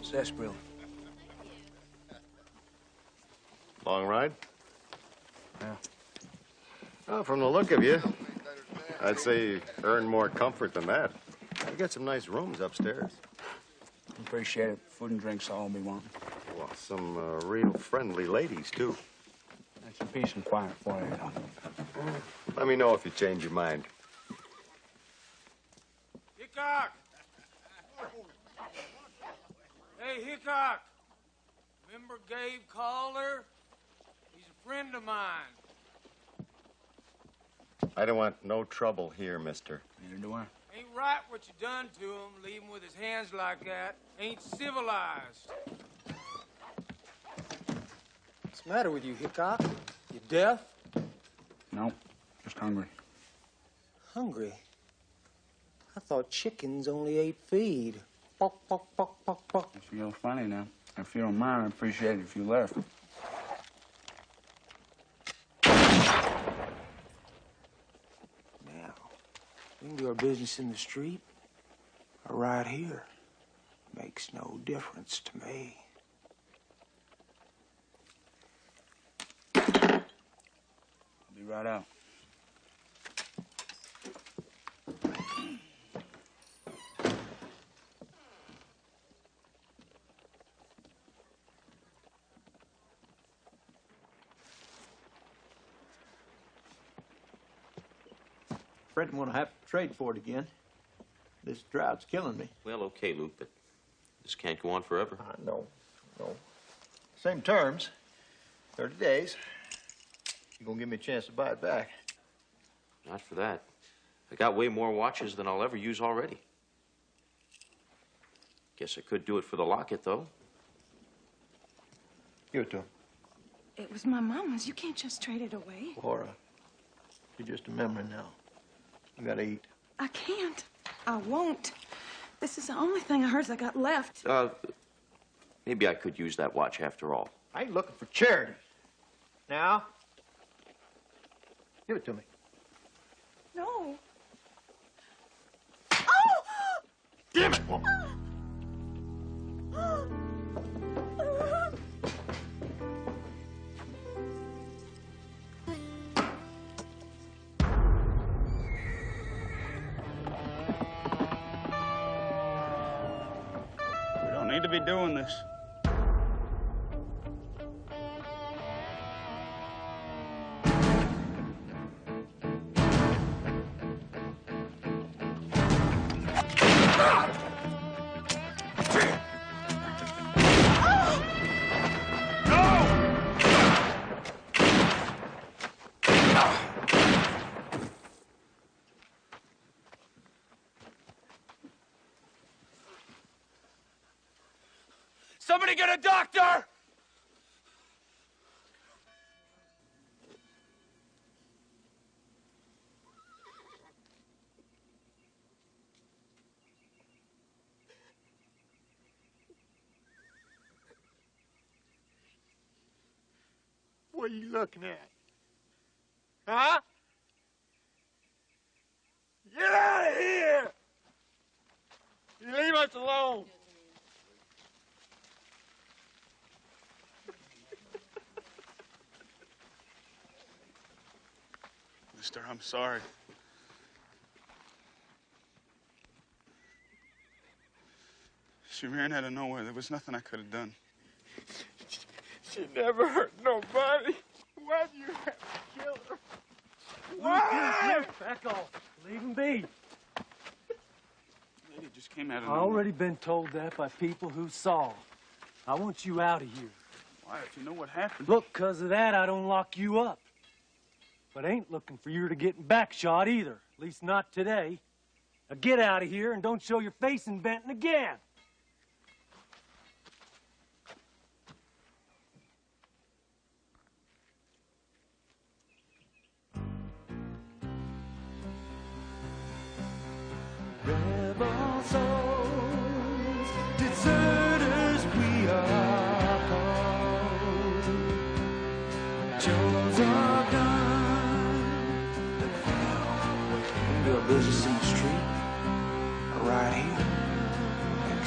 Sarsaparilla. Long ride? Yeah. Well, from the look of you, I'd say you earned more comfort than that. We got some nice rooms upstairs. Appreciate it. Food and drinks all we want. Well, some real friendly ladies, too. That's some peace and quiet for you. Let me know if you change your mind. Hickok! Hey, Hickok! Remember Gabe Calder? He's a friend of mine. I don't want no trouble here, mister. Neither do I. Ain't right what you done to him, leave him with his hands like that. Ain't civilized. What's the matter with you, Hickok? You deaf? No, just hungry. Hungry? I thought chickens only ate feed. Buck, buck, buck, buck, buck. You feel funny now. If you don't mind, I'd appreciate it if you left. Now, we can do our business in the street or right here. Makes no difference to me. I'll be right out. Afraid I'm gonna have to trade for it again. This drought's killing me. Well, okay, Luke, but this can't go on forever. No. Same terms, 30 days. You gonna give me a chance to buy it back? Not for that. I got way more watches than I'll ever use already. Guess I could do it for the locket, though. Give it to him. It was my mama's. You can't just trade it away. Laura, you're just a memory now. You gotta eat. I can't. I won't. This is the only thing of hers I got left. Maybe I could use that watch after all. I ain't looking for charity. Now, give it to me. No. Damn it! Need to be doing this. Somebody get a doctor! What are you looking at? Huh? Get out of here! You leave us alone! Mister, I'm sorry. She ran out of nowhere. There was nothing I could have done. She never hurt nobody. Why'd you have to kill her? Why? Back off. Leave him be. Lady just came out of I've nowhere. already been told that by people who saw. I want you out of here. Why, if you know what happened? Look, 'cause of that, I don't lock you up. But I ain't looking for you to get back shot either. At least not today. Now get out of here and don't show your face in Benton again. Rebel souls, deserters we are called. Chose our gun. We can do our business in the street or right here. And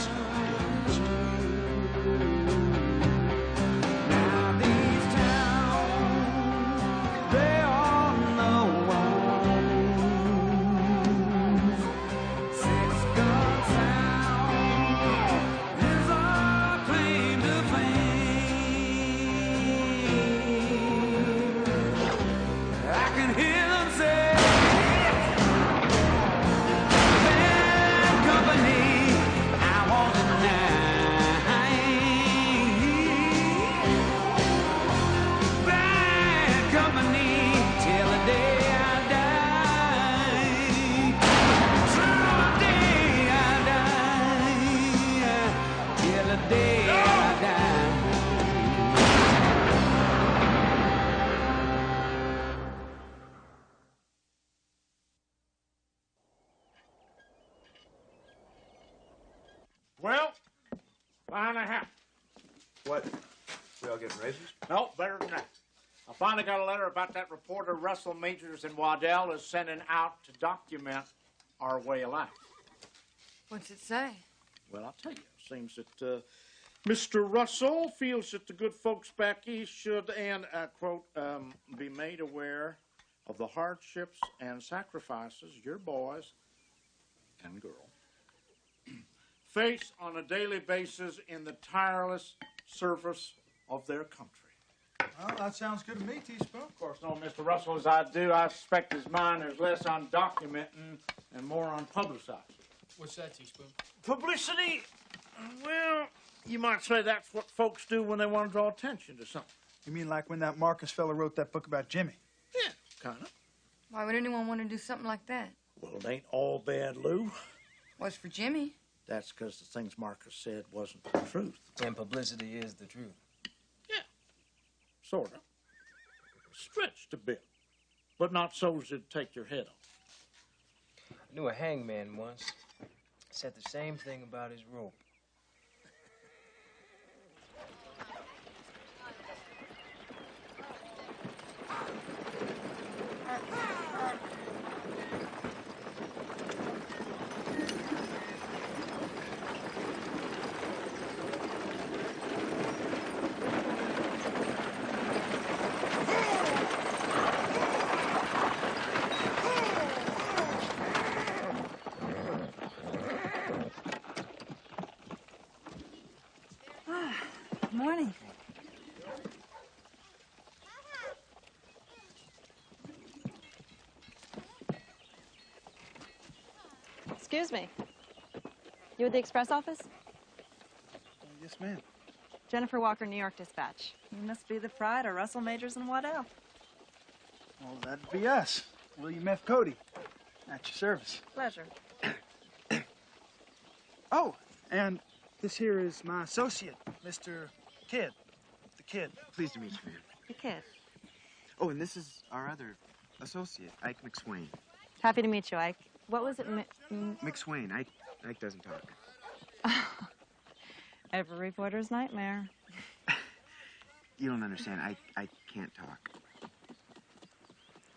till the day I die. Well, finally happened. What? We all getting raises? No, better than that. I finally got a letter about that reporter Russell Majors in Waddell is sending out to document our way of life. What's it say? Well, I'll tell you. It seems that Mr. Russell feels that the good folks back east should, and I quote, be made aware of the hardships and sacrifices your boys and girls face on a daily basis in the tireless service of their country. Well, that sounds good to me, Teaspoon. Of course, knowing Mr. Russell as I do, I suspect his mind is less on documenting and more on publicizing. What's that, Teaspoon? Publicity? Well, you might say that's what folks do when they want to draw attention to something. You mean like when that Marcus fella wrote that book about Jimmy? Yeah, kind of. Why would anyone want to do something like that? Well, it ain't all bad, Lou. What's for Jimmy? That's because the things Marcus said wasn't the truth. And publicity is the truth. Yeah, sort of. Stretched a bit, but not so as it'd take your head off. I knew a hangman once. Said the same thing about his rope. Morning. Excuse me. You at the express office? Yes, ma'am. Jennifer Walker, New York Dispatch. You must be the pride of Russell Majors and Waddell. Well, that'd be us. William F. Cody. At your service. Pleasure. Oh, and this here is my associate, Mr. Kidd. The Kid. Pleased to meet you, ma'am. The kid. Oh, and this is our other associate, Ike McSwain. Happy to meet you, Ike. What was it? McSwain. Ike doesn't talk. Every reporter's nightmare. You don't understand. I can't talk.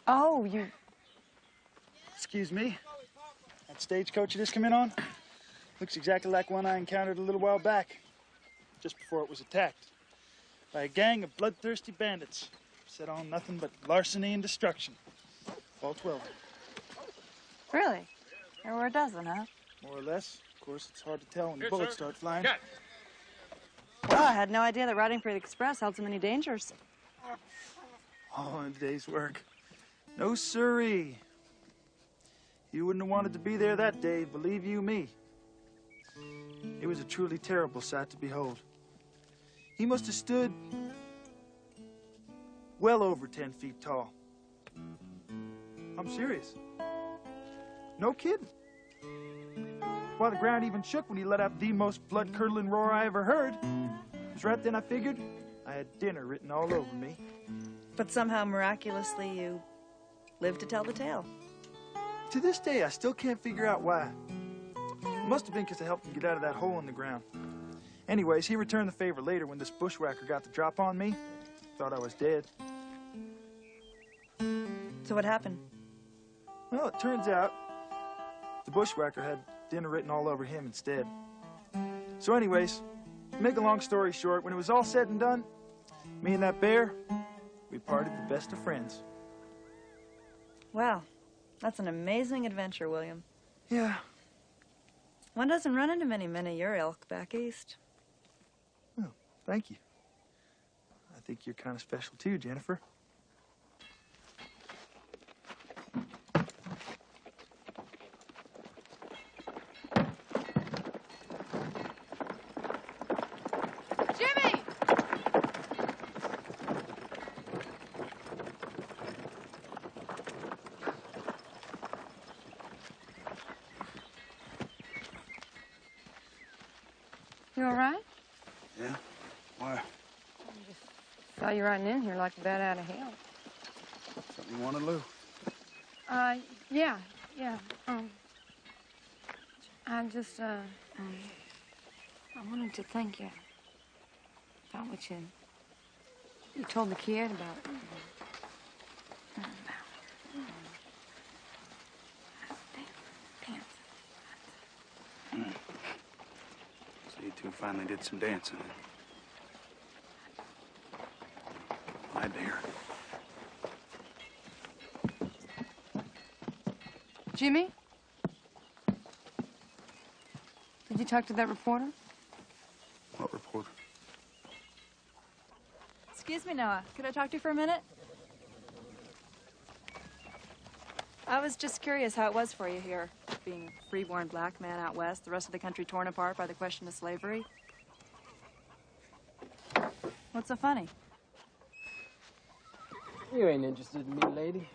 Oh, you... Excuse me. That stagecoach you just come in on looks exactly like one I encountered a little while back, just before it was attacked, by a gang of bloodthirsty bandits set on nothing but larceny and destruction. All 12 of them. Really? There were a dozen, huh? More or less. Of course, it's hard to tell when the bullets start flying. Well, I had no idea that riding for the express held so many dangers. All in a day's work. No siree. You wouldn't have wanted to be there that day, believe you me. It was a truly terrible sight to behold. He must have stood well over 10 feet tall. I'm serious. No kidding. Why, the ground even shook when he let out the most blood-curdling roar I ever heard. It was right then I figured I had dinner written all over me. But somehow, miraculously, you lived to tell the tale. To this day, I still can't figure out why. It must have been because I helped him get out of that hole in the ground. Anyways, he returned the favor later when this bushwhacker got the drop on me. Thought I was dead. So what happened? Well, it turns out the bushwhacker had dinner written all over him instead. So anyways, to make a long story short, when it was all said and done, me and that bear, we parted the best of friends. Wow, that's an amazing adventure, William. Yeah. One doesn't run into many men of your ilk back east. Well, thank you. I think you're kind of special too, Jennifer. Jimmy! You all right? Yeah? Why? Saw you riding in here like a bat out of hell. Something you wanted, Lou? Yeah. I just, I wanted to thank you about what you told the kid about, So you two finally did some dancing. Glad to hear it. Jimmy? Did you talk to that reporter? What reporter? Excuse me, Noah. Could I talk to you for a minute? I was just curious how it was for you here, being a free-born black man out west, the rest of the country torn apart by the question of slavery. What's so funny? You ain't interested in me, lady.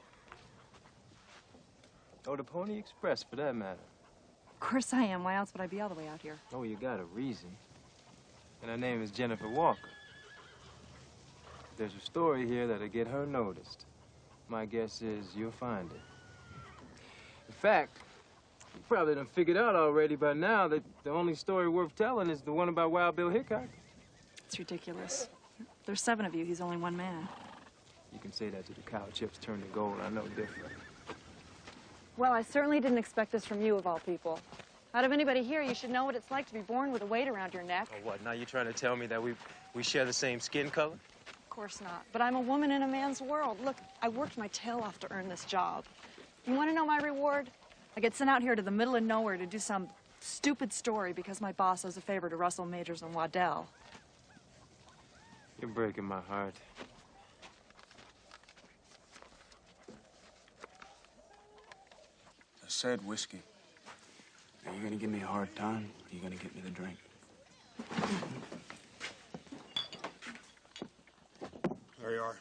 Or the Pony Express, for that matter. Of course I am. Why else would I be all the way out here? Oh, you got a reason. And her name is Jennifer Walker. There's a story here that'll get her noticed. My guess is you'll find it. In fact, you probably done figured out already by now that the only story worth telling is the one about Wild Bill Hickok. It's ridiculous. There's 7 of you. He's only one man. You can say that to the cow chips turn to gold. I know different. Well, I certainly didn't expect this from you, of all people. Out of anybody here, you should know what it's like to be born with a weight around your neck. Oh, what? Now you're trying to tell me that we share the same skin color? Of course not. But I'm a woman in a man's world. Look, I worked my tail off to earn this job. You want to know my reward? I get sent out here to the middle of nowhere to do some stupid story because my boss owes a favor to Russell, Majors, and Waddell. You're breaking my heart. I said whiskey. Are you gonna give me a hard time, or are you gonna get me the drink? There you are.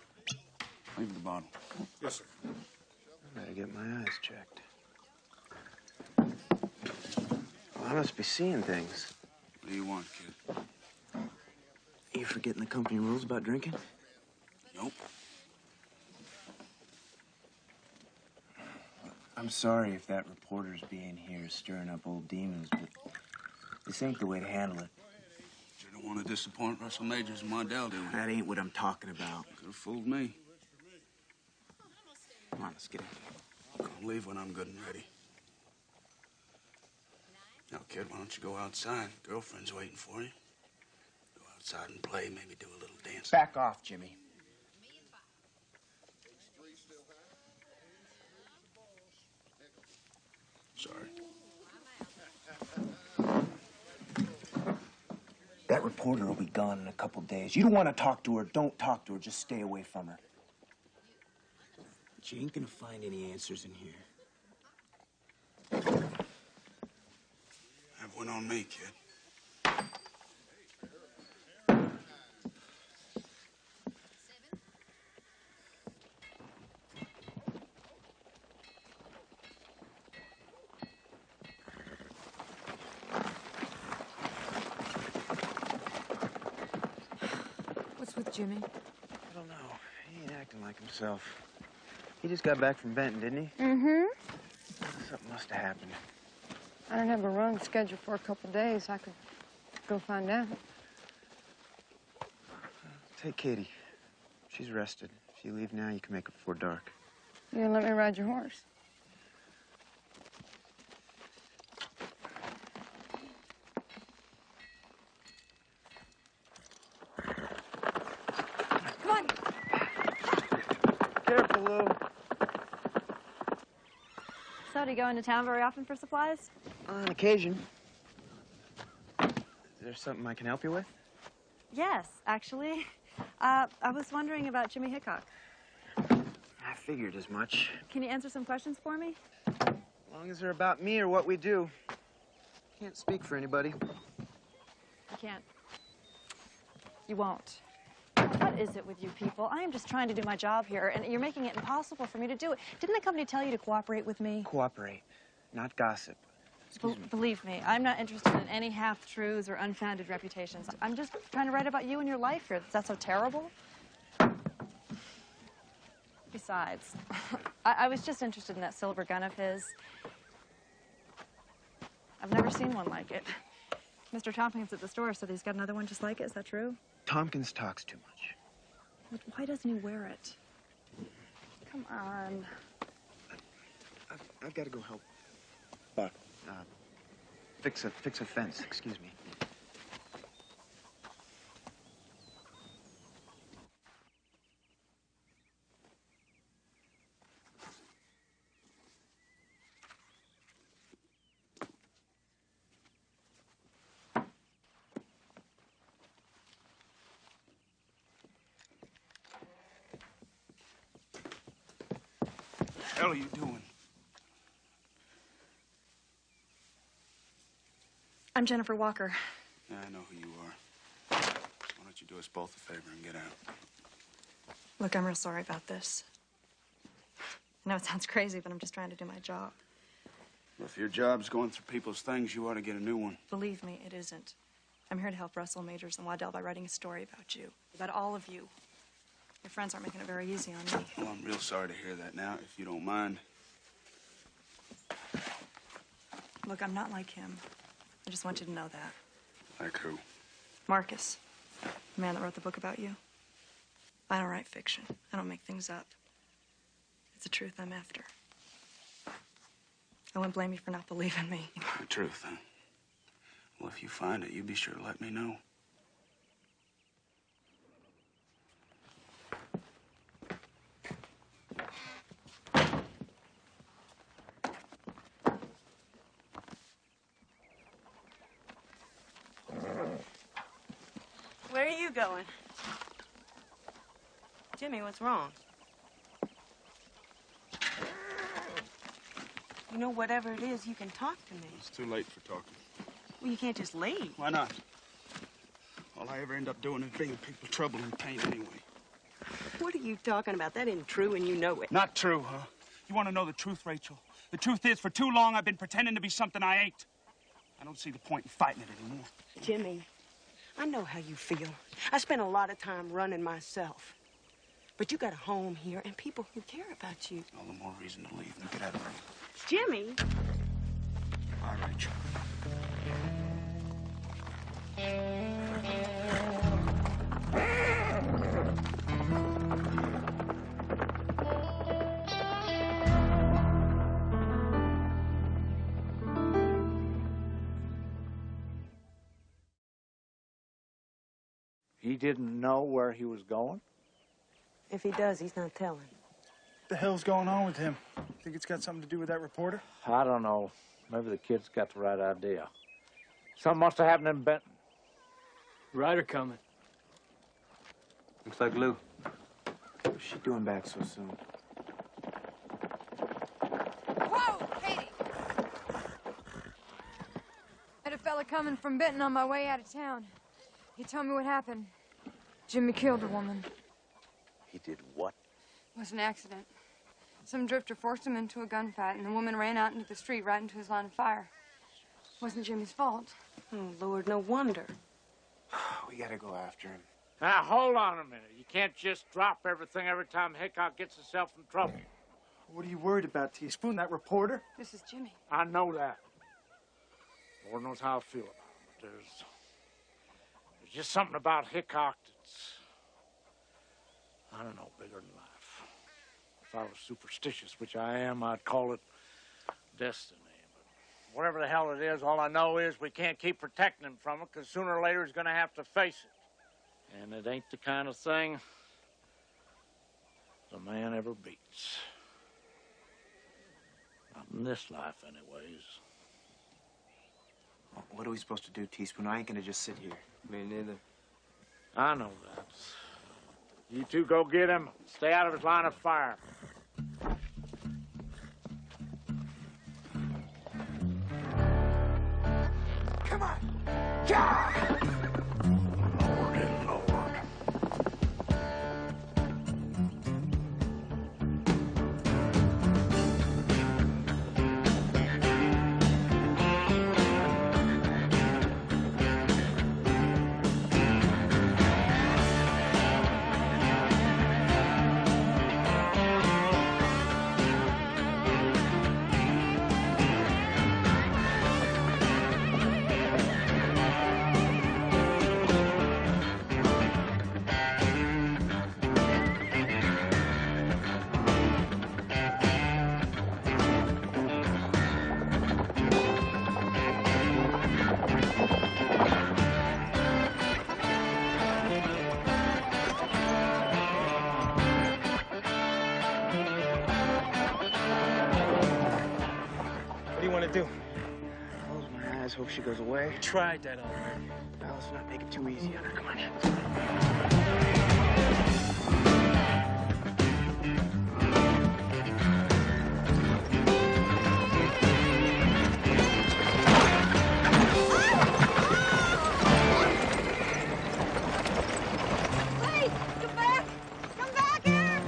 Leave the bottle. Yes, sir. I better get my eyes checked. Well, I must be seeing things. What do you want, kid? You forgetting the company rules about drinking? Nope. I'm sorry if that reporter's being here stirring up old demons, but this ain't the way to handle it. You don't want to disappoint Russell Majors and Waddell, do we? That ain't what I'm talking about. Could have fooled me. Come on, let's get in. I'll leave when I'm good and ready. Now, kid, why don't you go outside? Girlfriend's waiting for you. Go outside and play, maybe do a little dance. Back off, Jimmy. Sorry. That reporter will be gone in a couple days. You don't want to talk to her, don't talk to her. Just stay away from her. But you ain't gonna find any answers in here. Have one on me, kid. What's with Jimmy? I don't know. He ain't acting like himself. He just got back from Benton, didn't he? Mm-hmm. Something must have happened. I don't have a run scheduled for a couple days. I could go find out. Take Katie. She's rested. If you leave now, you can make it before dark. You gonna let me ride your horse? Come on. Careful, Lou. So, do you go into town very often for supplies? On occasion. Is there something I can help you with? Yes, actually. I was wondering about Jimmy Hickok. I figured as much. Can you answer some questions for me? As long as they're about me or what we do. Can't speak for anybody. You can't. You won't. What is it with you people? I am just trying to do my job here, and you're making it impossible for me to do it. Didn't the company tell you to cooperate with me? Cooperate, not gossip. Believe me, I'm not interested in any half-truths or unfounded reputations. I'm just trying to write about you and your life here. Is that so terrible? Besides, I was just interested in that silver gun of his. I've never seen one like it. Mr. Tompkins at the store said he's got another one just like it. Is that true? Tompkins talks too much. But why doesn't he wear it? Come on. I've got to go help Buck fix a fence. Excuse me. What the hell are you doing? I'm Jennifer Walker. Yeah, I know who you are. Why don't you do us both a favor and get out? Look, I'm real sorry about this. I know it sounds crazy, but I'm just trying to do my job. Well, if your job's going through people's things, you ought to get a new one. Believe me, it isn't. I'm here to help Russell Majors and Waddell by writing a story about you. About all of you. Your friends aren't making it very easy on me. Well, I'm real sorry to hear that now, if you don't mind. Look, I'm not like him. I just want you to know that. Like who? Marcus, the man that wrote the book about you. I don't write fiction. I don't make things up. It's the truth I'm after. I wouldn't blame you for not believing me. The truth, huh? Well, if you find it, you be sure to let me know. Where are you going? Jimmy, what's wrong? You know, whatever it is, you can talk to me. It's too late for talking. Well, you can't just leave. Why not? All I ever end up doing is bringing people trouble and pain anyway. What are you talking about? That isn't true, and you know it. Not true, huh? You want to know the truth, Rachel? The truth is, for too long, I've been pretending to be something I ain't. I don't see the point in fighting it anymore. Jimmy, I know how you feel. I spent a lot of time running myself. But you got a home here and people who care about you. All the more reason to leave. Now get out of here. Jimmy! Bye, Rachel. He didn't know where he was going? If he does, he's not telling. What the hell's going on with him? Think it's got something to do with that reporter? I don't know. Maybe the kid's got the right idea. Something must have happened in Benton. Ryder coming. Looks like Lou. What's she doing back so soon? Whoa, Katie! Had a fella coming from Benton on my way out of town. He told me what happened. Jimmy killed a woman. He did what? It was an accident. Some drifter forced him into a gunfight, and the woman ran out into the street right into his line of fire. It wasn't Jimmy's fault. Oh, Lord, no wonder. We gotta go after him. Now, hold on a minute. You can't just drop everything every time Hickok gets himself in trouble. What are you worried about, Teaspoon? That reporter? This is Jimmy. I know that. Lord knows how I feel about him, but there's just something about Hickok that's, I don't know, bigger than life. If I was superstitious, which I am, I'd call it destiny. But whatever the hell it is, all I know is we can't keep protecting him from it, because sooner or later he's going to have to face it. And it ain't the kind of thing the man ever beats. Not in this life, anyways. What are we supposed to do, Teaspoon? I ain't gonna just sit here. Me neither. I know that. You two go get him. Stay out of his line of fire. Come on! Yeah! Lord and Lord. do? Close my eyes, hope she goes away. We tried that already. Now, let's not make it too easy on her. Come on. Please, come back! Come back here!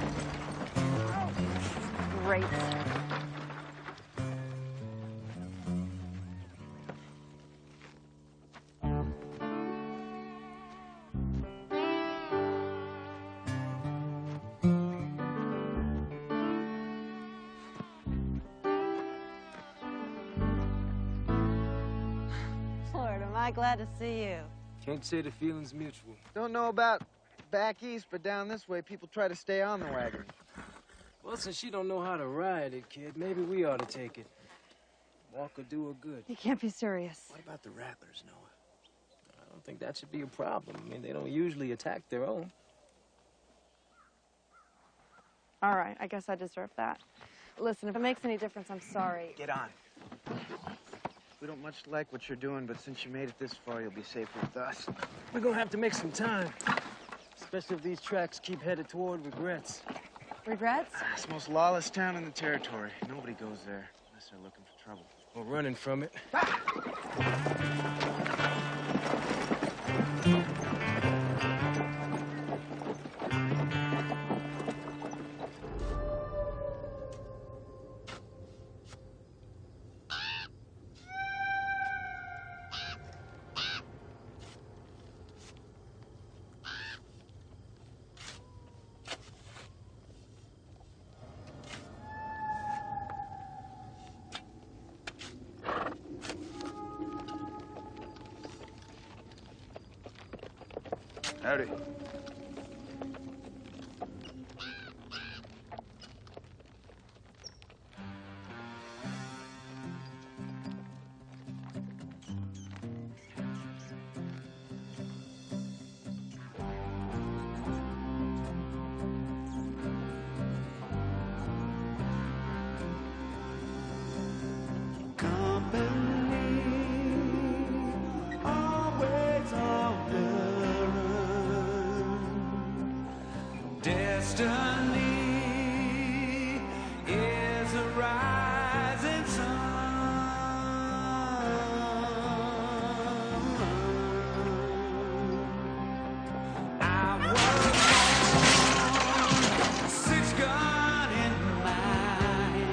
Great. Lord, am I glad to see you. Can't say the feeling's mutual. Don't know about back east, but down this way, people try to stay on the wagon. Well, since she don't know how to ride it, kid, maybe we ought to take it. Walk will do her good. You can't be serious. What about the rattlers, Noah? I don't think that should be a problem. I mean, they don't usually attack their own. All right, I guess I deserve that. Listen, if it makes any difference, I'm sorry. Get on. We don't much like what you're doing, but since you made it this far, you'll be safe with us. We're gonna have to make some time. Especially if these tracks keep headed toward regrets. Regrets? It's the most lawless town in the territory. Nobody goes there unless they're looking for trouble. Or running from it. Howdy. Destiny is a rising sun. I was born, six gun in mind.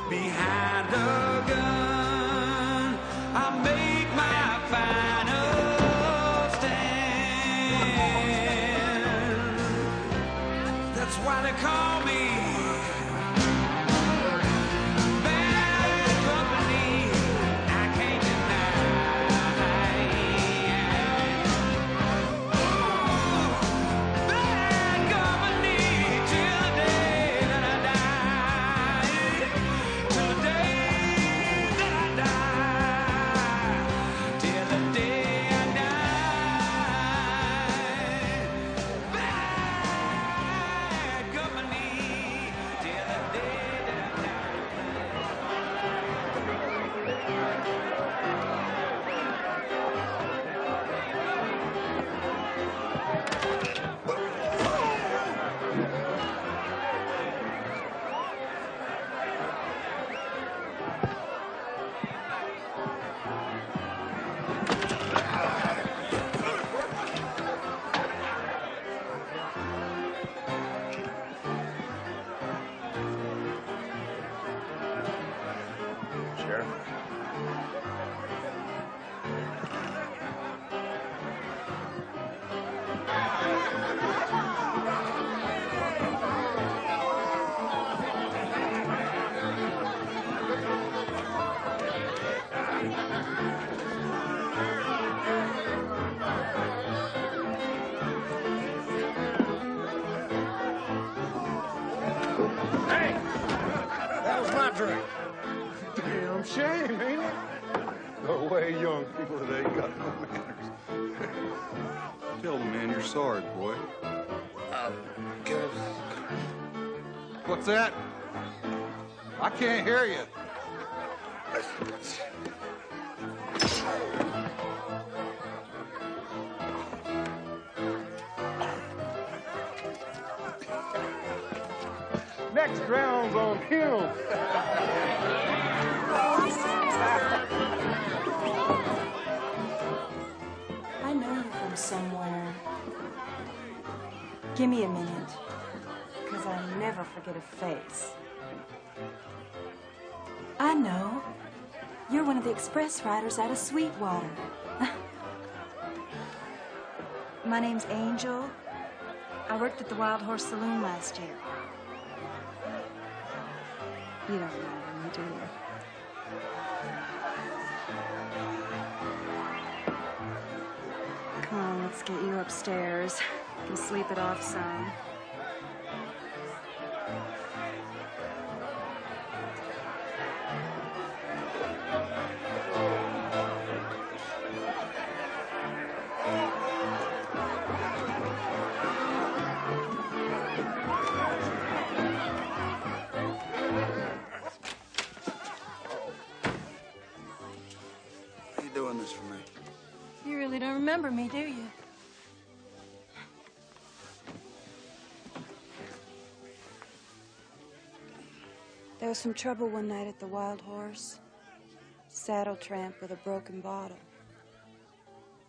Behind a gun, I make my final stand. That's why they call me Bad Company. I can't deny. Bad Company till the day that I die. Till the day that I die. Till the day I die. Bad Company till the day that I Sheriff? Hey! That was my drink. Damn shame, ain't it? No way, young people today got no manners. Tell the man you're sorry, boy. Good. What's that? I can't hear you. Next round's on him. I know you from somewhere. Give me a minute, because I never forget a face. I know. You're one of the express riders out of Sweetwater. My name's Angel. I worked at the Wild Horse Saloon last year. You don't remember me, do you? Come on, let's get you upstairs. You can sleep it off some. Are you doing this for me? You really don't remember me, do you? There was some trouble one night at the Wild Horse. Saddle tramp with a broken bottle.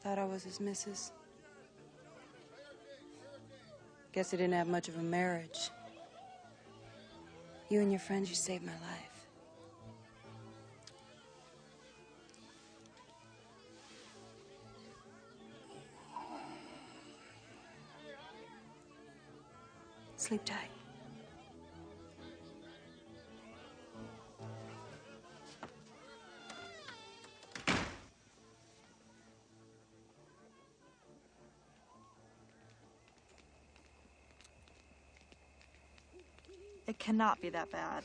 Thought I was his missus. Guess he didn't have much of a marriage. You and your friends, you saved my life. Sleep tight. It cannot be that bad.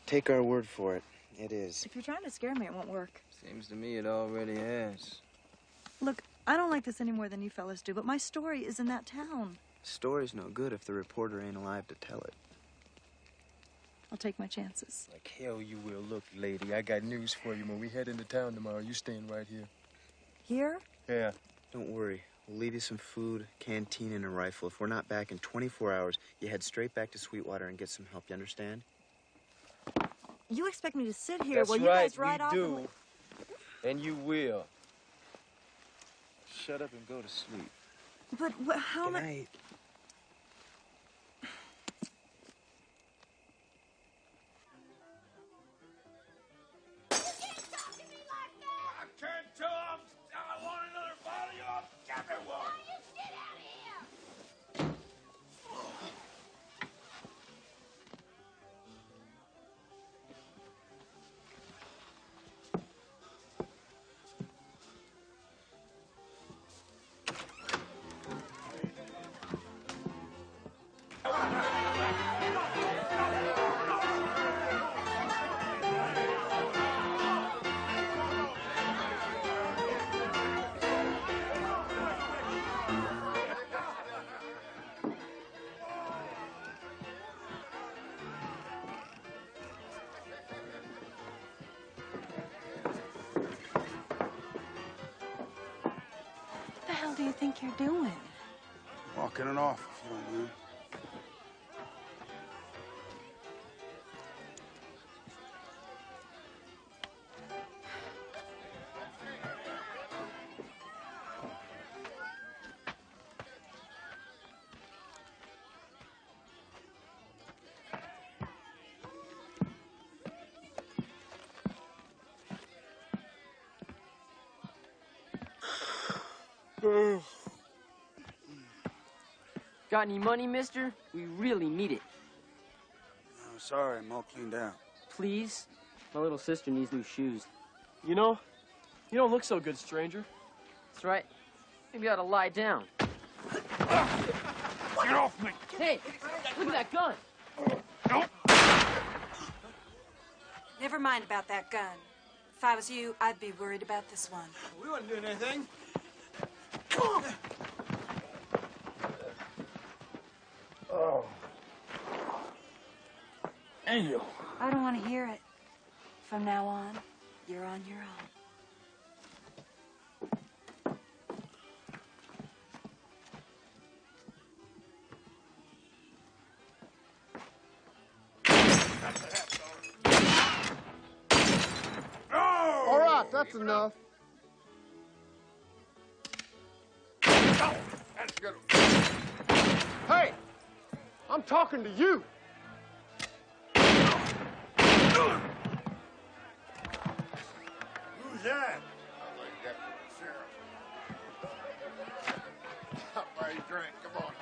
Take our word for it. It is. If you're trying to scare me, it won't work. Seems to me it already has. Look, I don't like this any more than you fellas do, but my story is in that town. Story's no good if the reporter ain't alive to tell it. I'll take my chances. Like hell you will. Look, lady, I got news for you. When we head into town tomorrow, you staying right here. Here? Yeah. Don't worry. We'll leave you some food, canteen, and a rifle. If we're not back in 24 hours, you head straight back to Sweetwater and get some help. You understand? You expect me to sit here That's while you right, guys ride we off do. and leave? And you will. Shut up and go to sleep. But how am I... I can't tell I want another bottle. I'll give me one. What the hell do you think you're doing? Walking it off, if you don't mind. Got any money, mister? We really need it. Oh, sorry, I'm all cleaned out. Please? My little sister needs new shoes. You know, you don't look so good, stranger. That's right. Maybe I ought to lie down. Get off me! Hey, look at that gun. Never mind about that gun. If I was you, I'd be worried about this one. We wasn't doing anything. Damn. I don't want to hear it. From now on, you're on your own. All right, that's enough. That's good. Hey, I'm talking to you. Who's that? Sheriff. I'll buy you a drink. Come on.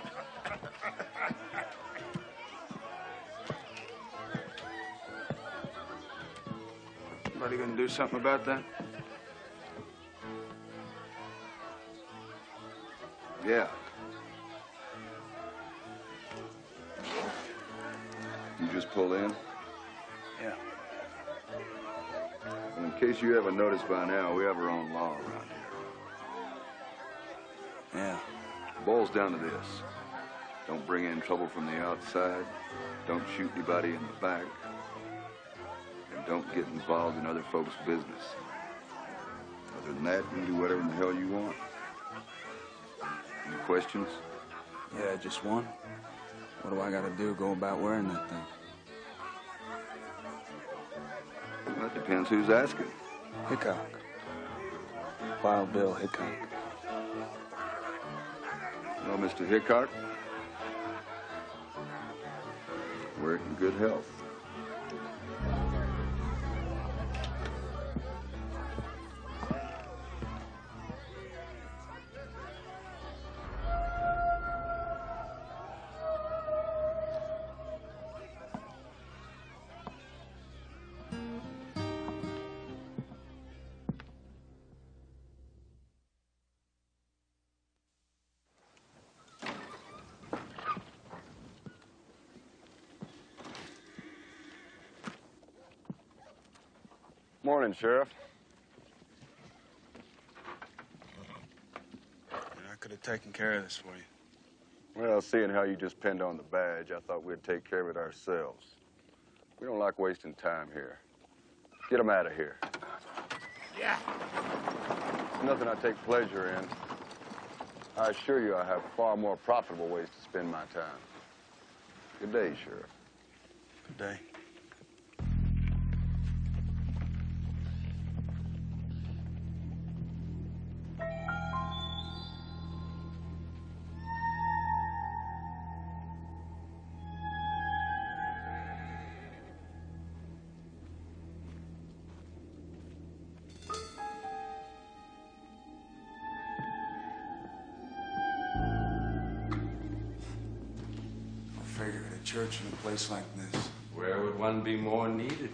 Somebody gonna do something about that? Yeah. You just pulled in? Yeah. Well, in case you haven't noticed by now, we have our own law around here. Yeah. It boils down to this. Don't bring in trouble from the outside. Don't shoot anybody in the back. And don't get involved in other folks' business. Other than that, you can do whatever in the hell you want. Any questions? Yeah, just one. What do I gotta do? Go about wearing that thing? Well, that depends who's asking. Hickok. Wild Bill Hickok. Well, Mr. Hickok, we're in good health. Morning, Sheriff. I could have taken care of this for you. Well, seeing how you just pinned on the badge, I thought we'd take care of it ourselves. We don't like wasting time here. Get them out of here. Yeah. It's nothing I take pleasure in. I assure you I have far more profitable ways to spend my time. Good day, Sheriff. Good day. Church in a place like this. Where would one be more needed?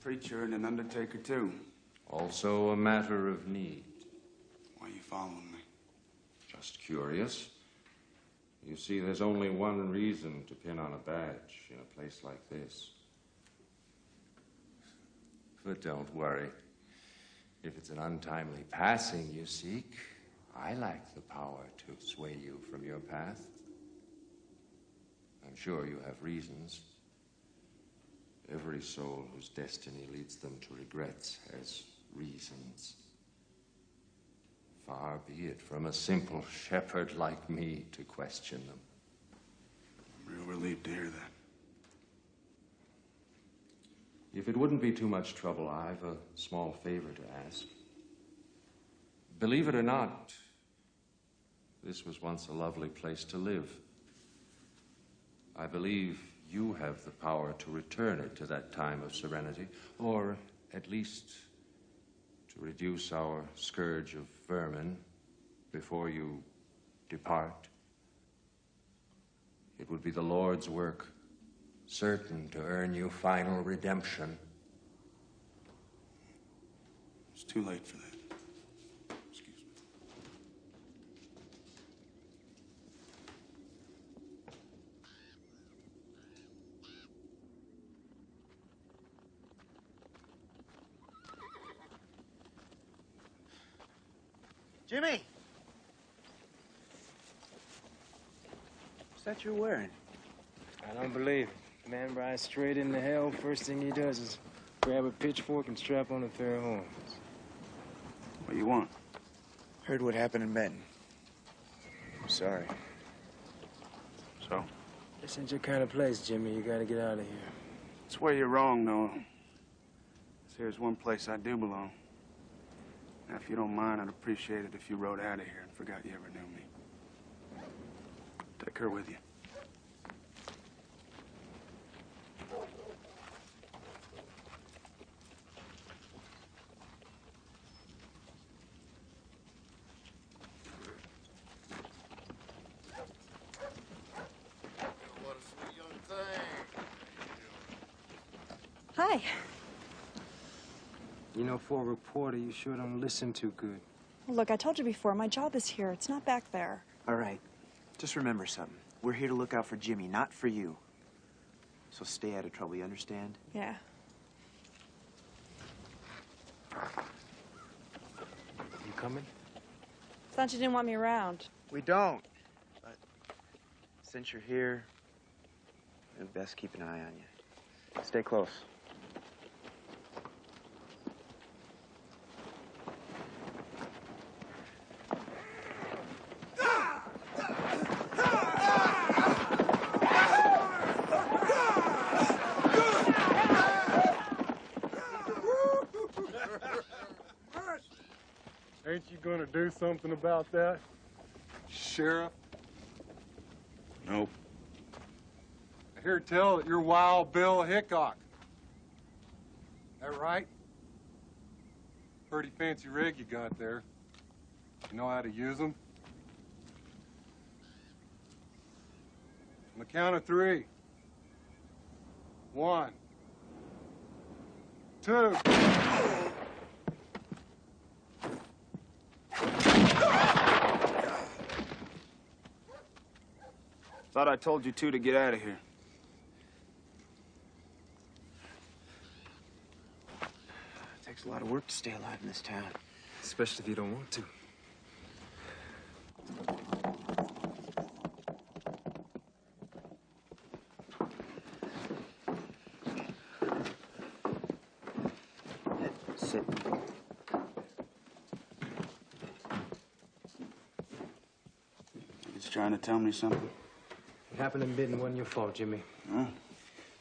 Preacher and an undertaker, too. Also a matter of need. Why are you following me? Just curious. You see, there's only one reason to pin on a badge in a place like this. But don't worry. If it's an untimely passing you seek, I lack the power to sway you from your path. I'm sure you have reasons. Every soul whose destiny leads them to regrets has reasons. Far be it from a simple shepherd like me to question them. I'm real relieved to hear that. If it wouldn't be too much trouble, I've a small favor to ask. Believe it or not, this was once a lovely place to live. I believe you have the power to return it to that time of serenity, or at least to reduce our scourge of vermin before you depart. It would be the Lord's work, certain to earn you final redemption. It's too late for that. Jimmy! What's that you're wearing? I don't believe it. Man rides straight into hell. First thing he does is grab a pitchfork and strap on a pair of horns. What do you want? Heard what happened in Benton. I'm sorry. So? This ain't your kind of place, Jimmy. You gotta get out of here. It's where you're wrong, Noah. Here's one place I do belong. Now, if you don't mind, I'd appreciate it if you rode out of here and forgot you ever knew me. Take her with you. What a sweet young thing. Hi. You know, for a reporter, you sure don't listen too good. Look, I told you before, my job is here. It's not back there. All right. Just remember something. We're here to look out for Jimmy, not for you. So stay out of trouble, you understand? Yeah. You coming? Thought you didn't want me around. We don't. But since you're here, we'd best keep an eye on you. Stay close. Ain't you gonna do something about that, Sheriff? Nope. I hear tell that you're Wild Bill Hickok. That right? Pretty fancy rig you got there. You know how to use them? On the count of 3. 1, 2. Thought I told you two to get out of here. It takes a lot of work to stay alive in this town. Especially if you don't want to. Sit. He's trying to tell me something. What happened in Benton wasn't your fault, Jimmy. No. I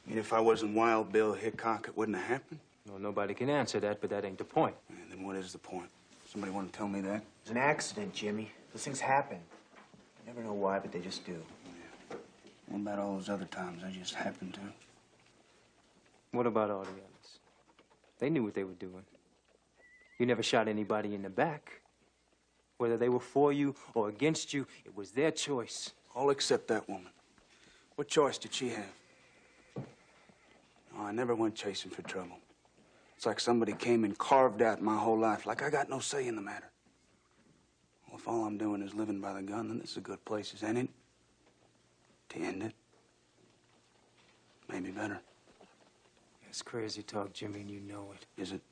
mean, if I wasn't Wild Bill Hickok, it wouldn't have happened. No, nobody can answer that, but that ain't the point. Yeah, then what is the point? Somebody want to tell me that? It was an accident, Jimmy. Those things happen. You never know why, but they just do. Yeah. What about all those other times I just happened to? What about all the others? They knew what they were doing. You never shot anybody in the back. Whether they were for you or against you, it was their choice. All except that woman. What choice did she have? Oh, I never went chasing for trouble. It's like somebody came and carved out my whole life, like I got no say in the matter. Well, if all I'm doing is living by the gun, then this is a good place, isn't it? To end it. Maybe better. That's crazy talk, Jimmy, and you know it. Is it?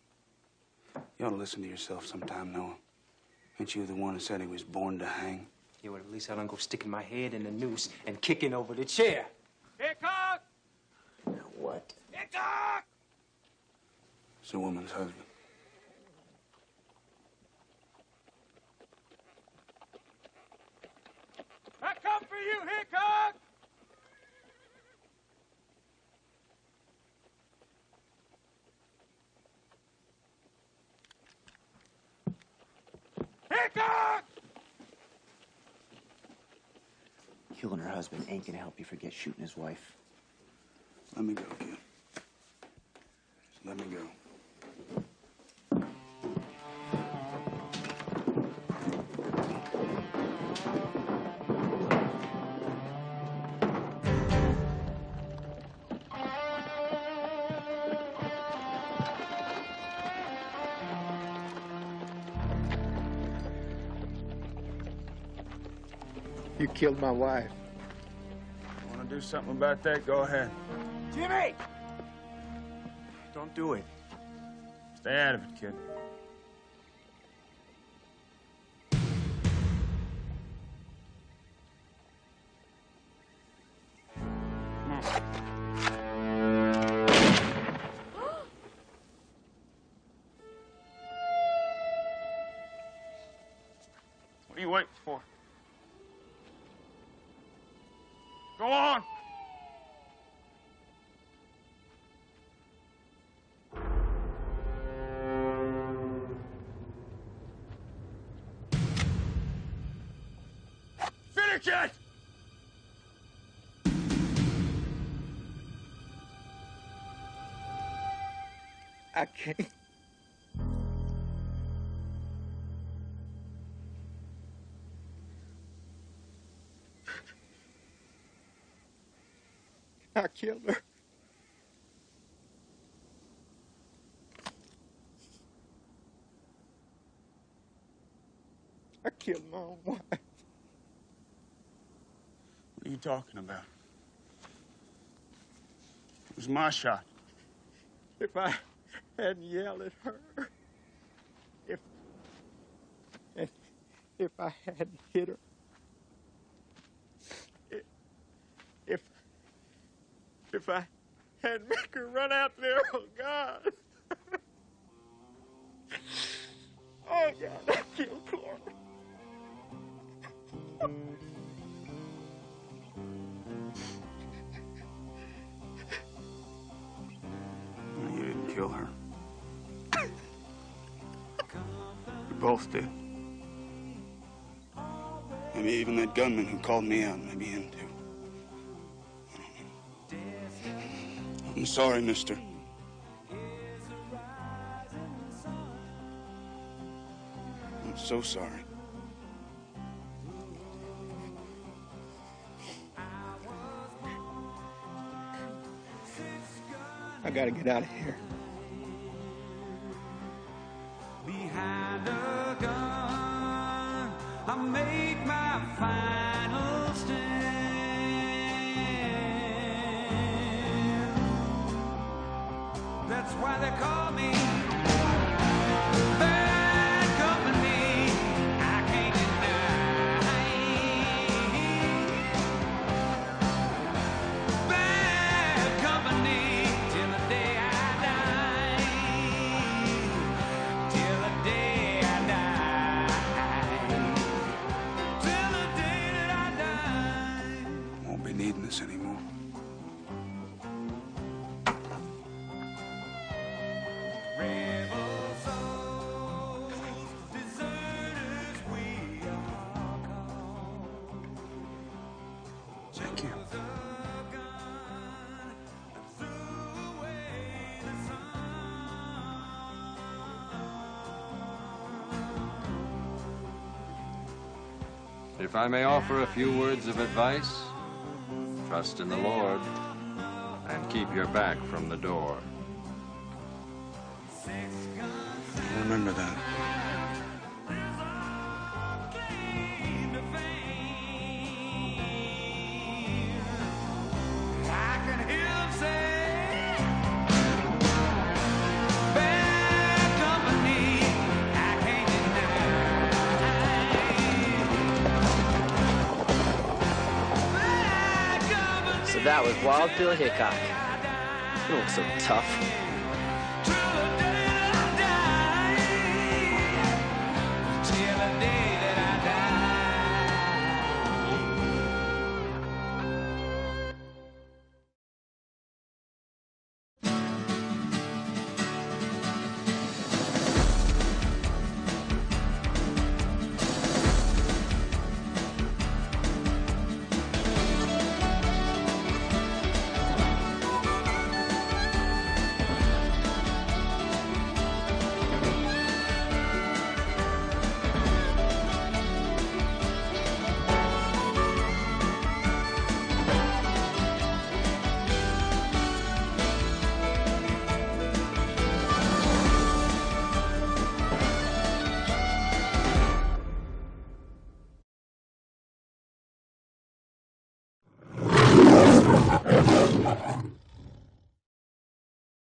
You ought to listen to yourself sometime, Noah. Ain't you the one who said he was born to hang? Yeah, well, at least I don't go sticking my head in the noose and kicking over the chair. Hickok! What? Hickok! It's a woman's husband. I come for you, Hickok! Hickok! Killing her husband ain't gonna help you forget shooting his wife. Let me go, kid. Just let me go. You killed my wife. Want to do something about that? Go ahead. Jimmy! Don't do it. Stay out of it, kid. Come on. are you waiting for? Go on! Finish it! I can't. I killed her. I killed my own wife. What are you talking about? It was my shot. If I hadn't yelled at her, if I hadn't hit her, if I hadn't make her run out there, oh God. Oh God, I killed Clark. No, you didn't kill her. You both did. Maybe even that gunman who called me out, maybe him too. I'm sorry, mister. I'm so sorry. I gotta get out of here. Behind a gun, I make my final stand. That's why they call me Bad Company. I can't deny. Bad Company till the day I die. Till the day I die. Till the day that I die. Won't be needing this anymore. Thank you. If I may offer a few words of advice, trust in the Lord and keep your back from the door. Remember that. I can hear them say, Bad Company, I can't deny. Bad Company. So that was Wild Bill Hickok. You look so tough.